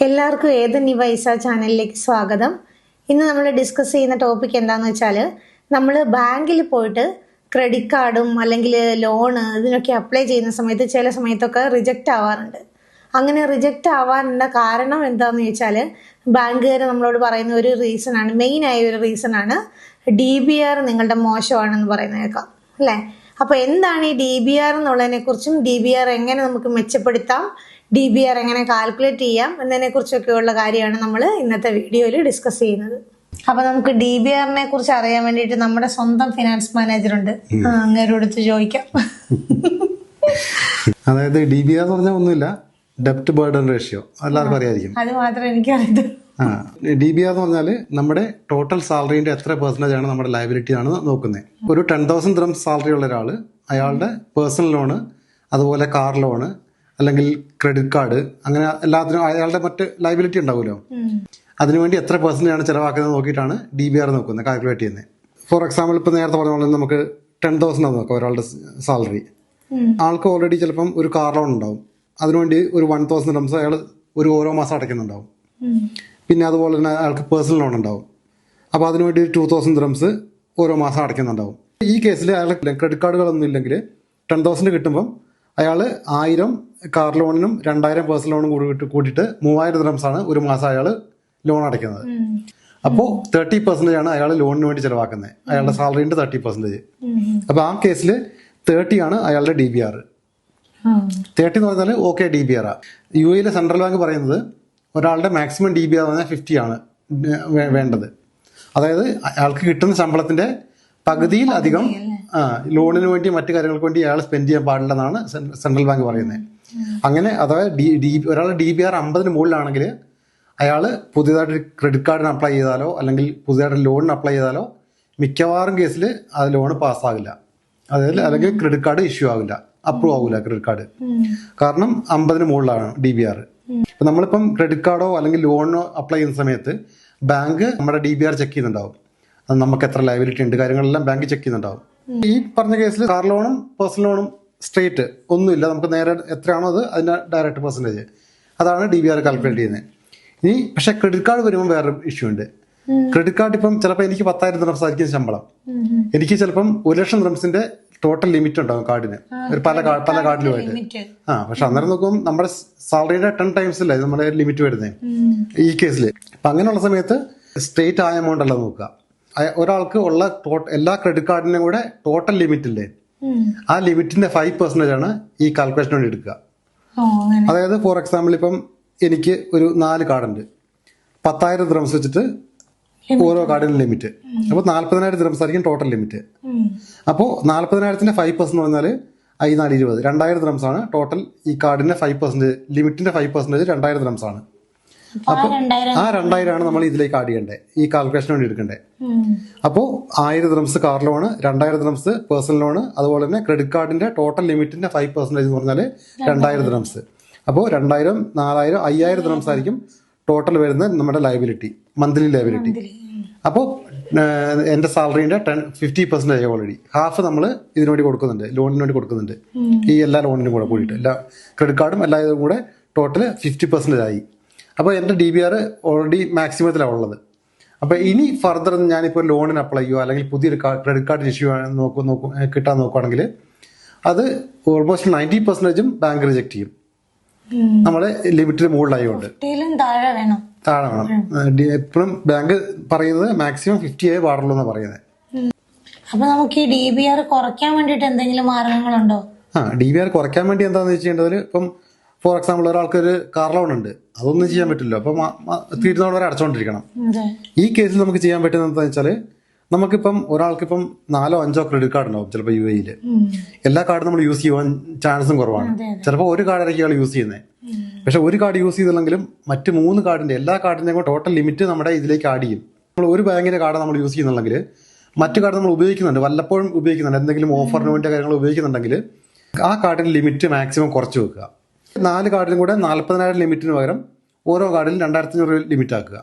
എല്ലാവർക്കും ഏതന്നി പൈസ ചാനലിലേക്ക് സ്വാഗതം. ഇന്ന് നമ്മൾ ഡിസ്കസ് ചെയ്യുന്ന ടോപ്പിക് എന്താണെന്ന് വെച്ചാൽ, നമ്മൾ ബാങ്കിൽ പോയിട്ട് ക്രെഡിറ്റ് കാർഡും അല്ലെങ്കിൽ ലോണ് ഇതിനൊക്കെ അപ്ലൈ ചെയ്യുന്ന സമയത്ത് ചില സമയത്തൊക്കെ റിജക്റ്റ് ആവാറുണ്ട്. അങ്ങനെ റിജക്റ്റ് ആവാനുള്ള കാരണം എന്താണെന്ന് ചോദിച്ചാൽ, ബാങ്കുകാർ നമ്മളോട് പറയുന്ന ഒരു റീസണാണ്, മെയിനായ ഒരു റീസണാണ് DBR നിങ്ങളുടെ മോശമാണെന്ന് പറയുന്നേക്കാം അല്ലേ. അപ്പോൾ എന്താണ് ഈ DBR എന്നുള്ളതിനെ കുറിച്ചും DBR എങ്ങനെ നമുക്ക് മെച്ചപ്പെടുത്താം, DBR എങ്ങനെ കാൽക്കുലേറ്റ് ചെയ്യാം എന്നതിനെ കുറിച്ചൊക്കെയുള്ള കാര്യമാണ് നമ്മൾ ഇന്നത്തെ വീഡിയോയിൽ ഡിസ്കസ് ചെയ്യുന്നത്. അപ്പൊ നമുക്ക് DBRനെ കുറിച്ച് അറിയാൻ വേണ്ടിയിട്ട് നമ്മുടെ സ്വന്തം ഫിനാൻസ് മാനേജർ ഉണ്ട്, അങ്ങേരോട് ചോദിക്കാം. അതായത് DBR എന്ന് പറഞ്ഞാൽ ഒന്നുമില്ല, ഡെപ്റ്റ് ബർഡൻ റേഷ്യോ, എല്ലാവർക്കും അറിയായിരിക്കും. അത് മാത്രമേ എനിക്കറിയൂ. DBR എന്ന് പറഞ്ഞാൽ നമ്മുടെ ടോട്ടൽ സാലറിന്റെ എത്ര പെർസെന്റേജ് ആണ് നമ്മുടെ ലയബിലിറ്റി ആണ് നോക്കുന്നത്. ഒരു 10,000 dirhams സാലറി ഉള്ള ഒരാൾ അയാളുടെ പേഴ്സണൽ ലോണ്, അതുപോലെ കാർ ലോണ് അല്ലെങ്കിൽ ക്രെഡിറ്റ് കാർഡ്, അങ്ങനെ എല്ലാത്തിനും അയാളുടെ മറ്റ് ലയബിലിറ്റി ഉണ്ടാവുമല്ലോ, അതിനുവേണ്ടി എത്ര പെർസെന്റേജ് ആണ് ചിലവാക്കുന്നത് നോക്കിയിട്ടാണ് DBR നോക്കുന്നത്, കാൽക്കുലേറ്റ് ചെയ്യുന്നത്. ഫോർ എക്സാമ്പിൾ ഇപ്പൊ നേരത്തെ പറഞ്ഞ പോലെ നമുക്ക് 10,000 ആണ് നോക്കാം ഒരാളുടെ സാലറി. ആൾക്ക് ഓൾറെഡി ചിലപ്പം ഒരു കാർ ലോൺ ഉണ്ടാവും, അതിനുവേണ്ടി ഒരു 1,000 dirhams അയാൾ ഓരോ മാസം അടയ്ക്കുന്നുണ്ടാവും. പിന്നെ അതുപോലെ തന്നെ അയാൾക്ക് പേഴ്സണൽ ലോൺ ഉണ്ടാവും, അപ്പോൾ അതിനുവേണ്ടി 2,000 dirhams ഓരോ മാസം അടയ്ക്കുന്നുണ്ടാവും. ഈ കേസിൽ അയാൾ ക്രെഡിറ്റ് കാർഡുകളൊന്നും ഇല്ലെങ്കിൽ 10,000 കിട്ടുമ്പം അയാൾ 1,000 കാർ ലോണിനും 2,000 പേഴ്സണൽ ലോണും കൂട്ടിയിട്ട് 3,000 dirhams ആണ് ഒരു മാസം അയാൾ ലോൺ അടയ്ക്കുന്നത്. അപ്പോൾ 30% ആണ് അയാൾ ലോണിന് വേണ്ടി ചിലവാക്കുന്നത്, അയാളുടെ സാലറിന്റെ 30%. അപ്പോൾ ആ കേസിൽ 30 ആണ് അയാളുടെ DBR. 30 എന്ന് പറഞ്ഞാൽ okay DBR. UAE central bank പറയുന്നത് ഒരാളുടെ മാക്സിമം DBR എന്ന് പറഞ്ഞാൽ 50 ആണ് വേണ്ടത്. അതായത് അയാൾക്ക് കിട്ടുന്ന ശമ്പളത്തിന്റെ പകുതിയിൽ അധികം ലോണിന് വേണ്ടി മറ്റു കാര്യങ്ങൾക്ക് വേണ്ടി അയാൾ സ്പെൻഡ് ചെയ്യാൻ പാടില്ലെന്നാണ് സെൻട്രൽ ബാങ്ക് പറയുന്നത്. അങ്ങനെ അഥവാ ഒരാളുടെ DBR 50-ന് മുകളിലാണെങ്കിൽ അയാൾ പുതിയതായിട്ട് ക്രെഡിറ്റ് കാർഡിന് അപ്ലൈ ചെയ്താലോ അല്ലെങ്കിൽ പുതിയതായിട്ട് ലോണിന് അപ്ലൈ ചെയ്താലോ മിക്കവാറും കേസിൽ അത് ലോൺ പാസ്സാകില്ല, അതായത് അല്ലെങ്കിൽ ക്രെഡിറ്റ് കാർഡ് ഇഷ്യൂ ആവില്ല, അപ്രൂവ് ആവില്ല ക്രെഡിറ്റ് കാർഡ്. കാരണം 50-ന് മുകളിലാണ് DBR. ഇപ്പം നമ്മളിപ്പം ക്രെഡിറ്റ് കാർഡോ അല്ലെങ്കിൽ ലോണിനോ അപ്ലൈ ചെയ്യുന്ന സമയത്ത് ബാങ്ക് നമ്മുടെ DBR ചെക്ക് ചെയ്യുന്നുണ്ടാവും, അത് നമുക്ക് എത്ര ലയബിലിറ്റി ഉണ്ട്, കാര്യങ്ങളെല്ലാം ബാങ്ക് ചെക്ക് ചെയ്യുന്നുണ്ടാവും. ഈ പറഞ്ഞ കേസിൽ കാർ ലോണും പേഴ്സണൽ ലോണും സ്ട്രേറ്റ് ഒന്നുമില്ല, നമുക്ക് നേരെ എത്രയാണോ അത് അതിന്റെ ഡയറക്റ്റ് പെർസെന്റേജ്, അതാണ് DBR കാൽക്കുലേറ്റ് ചെയ്യുന്നത്. ഇനി പക്ഷെ ക്രെഡിറ്റ് കാർഡ് വരുമ്പോൾ വേറൊരു ഇഷ്യൂ ഉണ്ട്. ക്രെഡിറ്റ് കാർഡ് ഇപ്പം ചിലപ്പോൾ എനിക്ക് 10,000 dirhams ആയിരിക്കും ശമ്പളം, എനിക്ക് ചിലപ്പം 1,00,000 dirhamsന്റെ ടോട്ടൽ ലിമിറ്റ് ഉണ്ടാവും കാർഡിന്, പല കാർഡിലുമായിട്ട്. പക്ഷെ അന്നേരം നോക്കുമ്പോൾ നമ്മുടെ സാലറിയുടെ 10 times അല്ലേ നമ്മുടെ ലിമിറ്റ് വരുന്നത് ഈ കേസിൽ. അപ്പൊ അങ്ങനെയുള്ള സമയത്ത് സ്ട്രേറ്റ് ആയ എമൗണ്ട് അല്ല നോക്കുക, ഒരാൾക്ക് ഉള്ള എല്ലാ ക്രെഡിറ്റ് കാർഡിനും കൂടെ ടോട്ടൽ ലിമിറ്റ് ഇല്ലേ, ആ ലിമിറ്റിന്റെ 5% ആണ് ഈ കാൽക്കുലേഷൻ വേണ്ടി എടുക്കുക. അതായത് ഫോർ എക്സാമ്പിൾ ഇപ്പം എനിക്ക് ഒരു 4 കാർഡുണ്ട്, 10,000 dirhams വെച്ചിട്ട് ഓരോ കാർഡിനും ലിമിറ്റ്, അപ്പോൾ 40,000 dirhams ആയിരിക്കും ടോട്ടൽ ലിമിറ്റ്. അപ്പോൾ 40,000-ന്റെ 5% എന്ന് പറഞ്ഞാൽ 5×4 = 2,000 dirhams ആണ് ടോട്ടൽ. ഈ കാർഡിന്റെ 5% ലിമിറ്റിന്റെ 5% 2,000 dirhams ആണ്. അപ്പോൾ ആ 2,000 ആണ് നമ്മൾ ഇതിലേക്ക് ആഡ് ചെയ്യേണ്ടത്, ഈ കാൽക്കുലേഷന് വേണ്ടി എടുക്കേണ്ടത്. അപ്പോൾ 1,000 dirhams car loan, 2,000 dirhams personal loan, അതുപോലെ തന്നെ ക്രെഡിറ്റ് കാർഡിന്റെ ടോട്ടൽ ലിമിറ്റിന്റെ 5% എന്ന് പറഞ്ഞാൽ 2,000 dirhams. അപ്പോൾ 2,000, 4,000, 5,000 dirhams ആയിരിക്കും ടോട്ടൽ വരുന്ന നമ്മുടെ ലയബിലിറ്റി, മന്ത്ലി ലയബിലിറ്റി. അപ്പോൾ എന്റെ സാലറിന്റെ 50% ഓൾറെഡി ഹാഫ് നമ്മൾ ഇതിനു വേണ്ടി കൊടുക്കുന്നുണ്ട്, ലോണിന് വേണ്ടി കൊടുക്കുന്നുണ്ട്. ഈ എല്ലാ ലോണിനും കൂടെ കൂടിയിട്ട് എല്ലാ ക്രെഡിറ്റ് കാർഡും എല്ലാ ഇതും കൂടെ ടോട്ടൽ 50% ആയി. അപ്പോൾ എന്റെ DBR ഓൾറെഡി മാക്സിമത്തിലാണ് ഉള്ളത്. അപ്പൊ ഇനി ഫർദർ ഞാനിപ്പോൾ ലോണിന് അപ്ലൈ ചെയ്യുക അല്ലെങ്കിൽ പുതിയൊരു ക്രെഡിറ്റ് കാർഡ് ഇഷ്യൂ കിട്ടാൻ നോക്കുകയാണെങ്കിൽ അത് ഓൾമോസ്റ്റ് 90% ബാങ്ക് റിജക്ട് ചെയ്യും, നമ്മളെ ലിമിറ്റിന് മുകളിലായതുകൊണ്ട്. താഴെ വേണം. എപ്പോഴും ബാങ്ക് പറയുന്നത് മാക്സിമം 50 പാടുള്ളൂ എന്നാണ് പറയുന്നത്. അപ്പൊ നമുക്ക് ഈ DBR കുറയ്ക്കാൻ വേണ്ടിട്ട് എന്തെങ്കിലും മാർഗങ്ങളുണ്ടോ? DBR കുറയ്ക്കാൻ വേണ്ടി എന്താണെന്ന് വെച്ചിട്ടുണ്ടെങ്കിൽ, ഇപ്പം ഫോർ എക്സാമ്പിൾ ഒരാൾക്കൊരു കാർ ലോൺ ഉണ്ട്, അതൊന്നും ചെയ്യാൻ പറ്റില്ല, അപ്പം തീരുന്നതോടെ വരെ അടച്ചുകൊണ്ടിരിക്കണം. ഈ കേസിൽ നമുക്ക് ചെയ്യാൻ പറ്റുന്നത് എന്താണെന്ന് വെച്ചാൽ, നമുക്കിപ്പം ഒരാൾക്കിപ്പം 4-5 ക്രെഡിറ്റ് കാർഡ് ഉണ്ടാവും ചിലപ്പോൾ UAE-യിൽ. എല്ലാ കാർഡും നമ്മൾ യൂസ് ചെയ്യാൻ ചാൻസും കുറവാണ്. ചിലപ്പോൾ ഒരു കാർഡായിരിക്കും അയാൾ യൂസ് ചെയ്യുന്നത്. പക്ഷെ ഒരു കാർഡ് യൂസ് ചെയ്തില്ലെങ്കിലും മറ്റ് 3 കാർഡിന്റെ എല്ലാ കാർഡിന്റെയും ടോട്ടൽ ലിമിറ്റ് നമ്മുടെ ഇതിലേക്ക് ആഡ് ചെയ്യും. നമ്മൾ ഒരു ബാങ്കിന്റെ കാർഡ് നമ്മൾ യൂസ് ചെയ്യുന്നുണ്ടെങ്കിൽ മറ്റു കാർഡ് നമ്മൾ ഉപയോഗിക്കുന്നുണ്ട്, വല്ലപ്പോഴും ഉപയോഗിക്കുന്നുണ്ട്, എന്തെങ്കിലും ഓഫറിന് വേണ്ടി കാര്യങ്ങൾ ഉപയോഗിക്കുന്നുണ്ടെങ്കിൽ ആ കാർഡിന്റെ ലിമിറ്റ് മാക്സിമം കുറച്ച് വെക്കുക. 4 കാർഡിലും കൂടെ 40,000 ലിമിറ്റിന് പകരം ഓരോ കാർഡിലും 2,500 ലിമിറ്റ് ആക്കുക.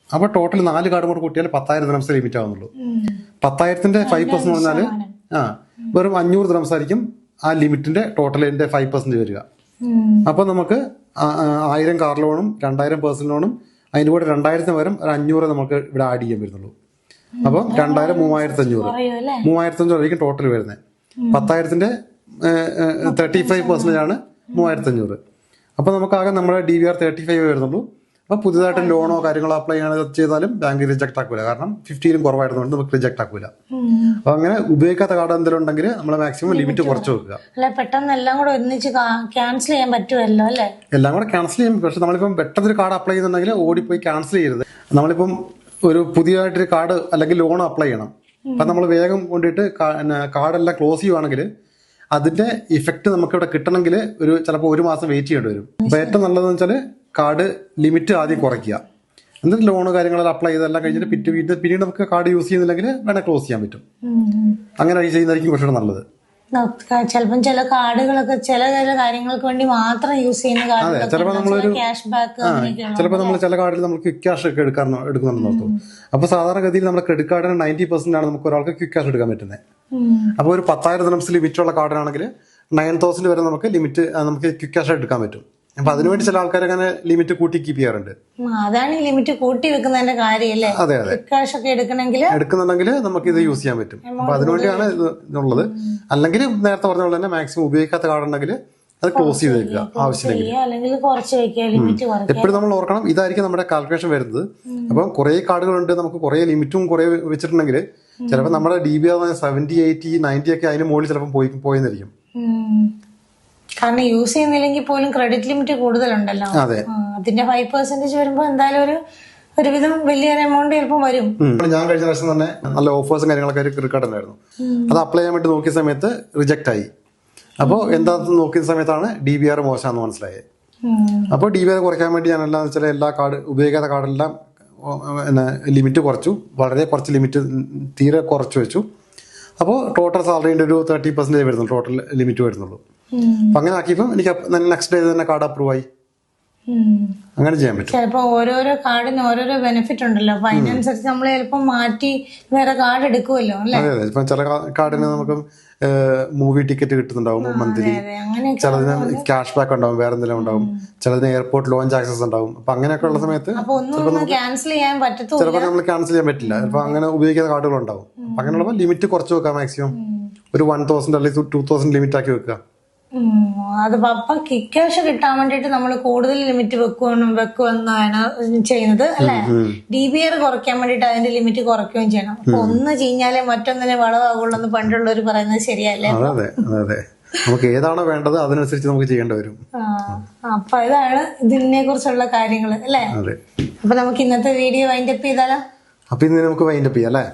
അപ്പൊ ടോട്ടൽ 4 കാർഡ് കൂടെ കൂട്ടിയാൽ 10,000 dirhams ലിമിറ്റ് ആവുന്നുള്ളൂ. 10,000-ന്റെ 5% എന്ന് പറഞ്ഞാൽ വെറും 500 dirhams ആയിരിക്കും ആ ലിമിറ്റിന്റെ ടോട്ടലിന്റെ 5% വരിക. അപ്പൊ നമുക്ക് 1000 കാർ ലോണും 2000 പേഴ്സണൽ ലോണും അതിൻ്റെ കൂടെ 2000 വരും ഒരു 500 നമുക്ക് ഇവിടെ ആഡ് ചെയ്യാൻ വരുന്നുള്ളൂ. അപ്പം 2000 3500 ആയിരിക്കും ടോട്ടൽ വരുന്നത്. 10,000-ന്റെ 35% ആണ് 3500. അപ്പോൾ നമുക്കാകെ നമ്മുടെ DVR 35 വരുന്നുള്ളൂ. അപ്പോൾ പുതിയതായിട്ട് ലോണോ കാര്യങ്ങളോ അപ്ലൈ ചെയ്താലും ബാങ്ക് റിജക്ട് ആക്കൂല. കാരണം 50-ലും കുറവായിരുന്നുകൊണ്ട് നമുക്ക് റിജക്ട് ആക്കൂല. അപ്പോൾ അങ്ങനെ ഉപയോഗിക്കാത്ത കാർഡ് എന്തെങ്കിലും ഉണ്ടെങ്കിൽ നമ്മൾ മാക്സിമം ലിമിറ്റ് കുറച്ച് വെക്കുക. പെട്ടെന്ന് എല്ലാം കൂടെ ഒന്നിച്ച് ക്യാൻസൽ ചെയ്യാൻ പറ്റുമല്ലോ അല്ലേ? എല്ലാം കൂടെ ക്യാൻസൽ ചെയ്യും. പക്ഷെ നമ്മളിപ്പം പെട്ടെന്നൊരു കാർഡ് അപ്ലൈ ചെയ്യുന്നുണ്ടെങ്കിൽ ഓടിപ്പോയി ക്യാൻസൽ ചെയ്യരുത്. നമ്മളിപ്പം ഒരു പുതിയതായിട്ടൊരു കാർഡ് അല്ലെങ്കിൽ ലോൺ അപ്ലൈ ചെയ്യണം. അപ്പം നമ്മൾ വേഗം കൊണ്ടിട്ട് കാർഡെല്ലാം ക്ലോസ് ചെയ്യുവാണെങ്കിൽ അതിന്റെ ഇഫക്റ്റ് നമുക്ക് ഇവിടെ കിട്ടണമെങ്കിൽ ചിലപ്പോൾ 1 മാസം വെയിറ്റ് ചെയ്യേണ്ടി വരും. അപ്പോൾ ഏറ്റവും നല്ലതെന്ന് വെച്ചാൽ കാർഡ് ലിമിറ്റ് ആദ്യം കുറയ്ക്കുക. എന്നിട്ട് ലോണ് കാര്യങ്ങളെല്ലാം അപ്ലൈ ചെയ്തെല്ലാം കഴിഞ്ഞിട്ട് പിന്നീട് നമുക്ക് കാർഡ് യൂസ് ചെയ്യുന്നില്ലെങ്കിൽ വേണേൽ ക്ലോസ് ചെയ്യാൻ പറ്റും. അങ്ങനെ ചെയ്യുന്നതായിരിക്കും കുറച്ചുകൂടെ നല്ലത്. ചിലപ്പം ചില കാർഡുകളൊക്കെ ചില കാര്യങ്ങൾക്ക് വേണ്ടി മാത്രം യൂസ് ചെയ്യുന്ന ചിലപ്പോൾ നമ്മളൊരു ക്യാഷ് ബാക്ക് ചിലപ്പോൾ നമ്മൾ ചില കാർഡിൽ നമുക്ക് ക്വിക്ക് ക്യാഷ് ഒക്കെ എടുക്കുന്നുണ്ടെന്ന് നോക്കും. അപ്പോൾ സാധാരണഗതിയിൽ നമ്മുടെ ക്രെഡിറ്റ് കാർഡിന് 90% ആണ് നമുക്ക് ഒരാൾക്ക് ക്വിക്ക് ക്യാഷ് എടുക്കാൻ പറ്റുന്നത്. അപ്പോൾ ഒരു 10,000 ദിർഹംസ് ലിമിറ്റുള്ള കാർഡിനാണെങ്കിൽ 9,000 വരെ നമുക്ക് ക്വിക്ക് ക്യാഷ് എടുക്കാൻ പറ്റും. അപ്പൊ അതിനുവേണ്ടി ചില ആൾക്കാർ അങ്ങനെ ലിമിറ്റ് കൂട്ടി കീപ്പ് ചെയ്യാറുണ്ട്. അതാണ് ഈ ലിമിറ്റ് കൂട്ടി വെക്കുന്നതിന്റെ കാര്യമല്ലേ? അതെ അതെ, ക്യാഷ് ഒക്കെ എടുക്കുന്നുണ്ടെങ്കിൽ നമുക്ക് ഇത് യൂസ് ചെയ്യാൻ പറ്റും. അപ്പൊ അതിനുവേണ്ടിയാണ് ഇതുള്ളത്. അല്ലെങ്കിൽ നേരത്തെ പറഞ്ഞ പോലെ തന്നെ മാക്സിമം ഉപയോഗിക്കാത്ത കാർഡ് ഉണ്ടെങ്കിൽ അത് ക്ലോസ് ചെയ്ത് വെക്കുക ആവശ്യമില്ലെങ്കിൽ. എപ്പോഴും നമ്മൾ ഓർക്കണം, ഇതായിരിക്കും നമ്മുടെ കാൽക്കുലേഷൻ വരുന്നത്. അപ്പം കുറെ കാർഡുകളുണ്ട്, നമുക്ക് കുറെ ലിമിറ്റും കുറെ വെച്ചിട്ടുണ്ടെങ്കിൽ ചിലപ്പോൾ നമ്മുടെ DVR 70, 80, 90 ഒക്കെ അതിന് മുകളിൽ ചിലപ്പോൾ പോയെന്നിരിക്കും. കാരണം യൂസ് ചെയ്യുന്നില്ലെങ്കിൽ പോലും ക്രെഡിറ്റ് ലിമിറ്റ് കൂടുതലുണ്ടല്ലോ. അതിന്റെ 5% വരുമ്പോൾ എന്തായാലും ഒരുവിധം വലിയൊരു എമൗണ്ട് ചിലപ്പോൾ വരും. ഞാൻ കഴിഞ്ഞ പ്രാവശ്യം തന്നെ നല്ല ഓഫേഴ്സും കാര്യങ്ങളൊക്കെ ക്രെഡിറ്റ് കാർഡ് ഉണ്ടായിരുന്നു. അത് അപ്ലൈ ചെയ്യാൻ വേണ്ടി നോക്കിയ സമയത്ത് റിജക്ട് ആയി. അപ്പോൾ എന്താണെന്ന് നോക്കിയ സമയത്താണ് DVR മോശമാണെന്ന് മനസ്സിലായത്. അപ്പോൾ DVR കുറയ്ക്കാൻ വേണ്ടി ഞാൻ എന്താണെന്ന് വെച്ചാൽ എല്ലാ ഉപയോഗിക്കാത്ത കാർഡെല്ലാം ലിമിറ്റ് കുറച്ചു. വളരെ കുറച്ച് ലിമിറ്റ് തീരെ കുറച്ച് വെച്ചു. അപ്പോൾ ടോട്ടൽ സാലറിന്റെ ഒരു 30% വരുന്നുള്ളൂ, ടോട്ടൽ ലിമിറ്റ് വരുന്നുള്ളൂ. അപ്പൊ അങ്ങനെ ആക്കിയപ്പോൾ എനിക്ക് നെക്സ്റ്റ് ഡേ തന്നെ കാർഡ് അപ്രൂവ് ആയി. അങ്ങനെ ചെയ്യാൻ പറ്റും. ചിലപ്പോ ഓരോരോ കാർഡിന് ഓരോരോ ബെനിഫിറ്റ് ഉണ്ടല്ലോ. അപ്പൊ അതിനനുസരിച്ച് നമ്മൾ ചിലപ്പോൾ മാറ്റി വേറെ കാർഡ് എടുക്കുമല്ലോ അല്ലേ? അതെ അതെ. ഇപ്പൊ ചില കാർഡിന് നമുക്ക് മൂവി ടിക്കറ്റ് കിട്ടുന്നുണ്ടാവും മന്ത്ലി, ചിലതിന് ക്യാഷ് ബാക്ക് ഉണ്ടാവും, വേറെ എന്തെങ്കിലും ഉണ്ടാവും, ചിലതിന് എയർപോർട്ട് ലോഞ്ച് ആക്സസ് ഉണ്ടാവും. അപ്പൊ അങ്ങനെയൊക്കെ ഉള്ള സമയത്ത് ക്യാൻസൽ ചെയ്യാൻ പറ്റത്തില്ല. ചിലപ്പോൾ നമ്മൾ ക്യാൻസൽ ചെയ്യാൻ പറ്റില്ല. ചിലപ്പോൾ അങ്ങനെ ഉപയോഗിക്കുന്ന കാർഡുകൾ ഉണ്ടാവും. അപ്പൊ അങ്ങനെയുള്ളപ്പോൾ ലിമിറ്റ് കുറച്ച് വെക്കാം. മാക്സിമം ഒരു 1,000 അല്ലെങ്കിൽ 2,000 ലിമിറ്റ് ആക്കി വെക്കുക. അത് അപ്പൊ ക്യാഷ് കിട്ടാൻ വേണ്ടിട്ട് നമ്മൾ കൂടുതൽ ലിമിറ്റ് വെക്കുമെന്നാണ് ചെയ്യുന്നത് അല്ലെ? DVR കുറയ്ക്കാൻ വേണ്ടിട്ട് അതിന്റെ ലിമിറ്റ് കുറയ്ക്കുകയും ചെയ്യണം. അപ്പൊ ഒന്ന് കഴിഞ്ഞാലേ മറ്റൊന്നിനെ വളവാകുള്ളൂ എന്ന് പണ്ടുള്ളവർ പറയുന്നത് ശരിയല്ലേ? അതെ അതെ. നമുക്ക് ഏതാണോ വേണ്ടത് അതിനനുസരിച്ച് നമുക്ക് ചെയ്യേണ്ടി വരും. അപ്പൊ ഇതാണ് ഇതിനെ കുറിച്ചുള്ള കാര്യങ്ങൾ അല്ലെ? അപ്പൊ നമുക്ക് ഇന്നത്തെ വീഡിയോ വൈൻഡപ്പ് ചെയ്താലോ? അപ്പൊ ഇന്ന് നമുക്ക് വൈൻഡപ്പ് ചെയ്യാം അല്ലേ?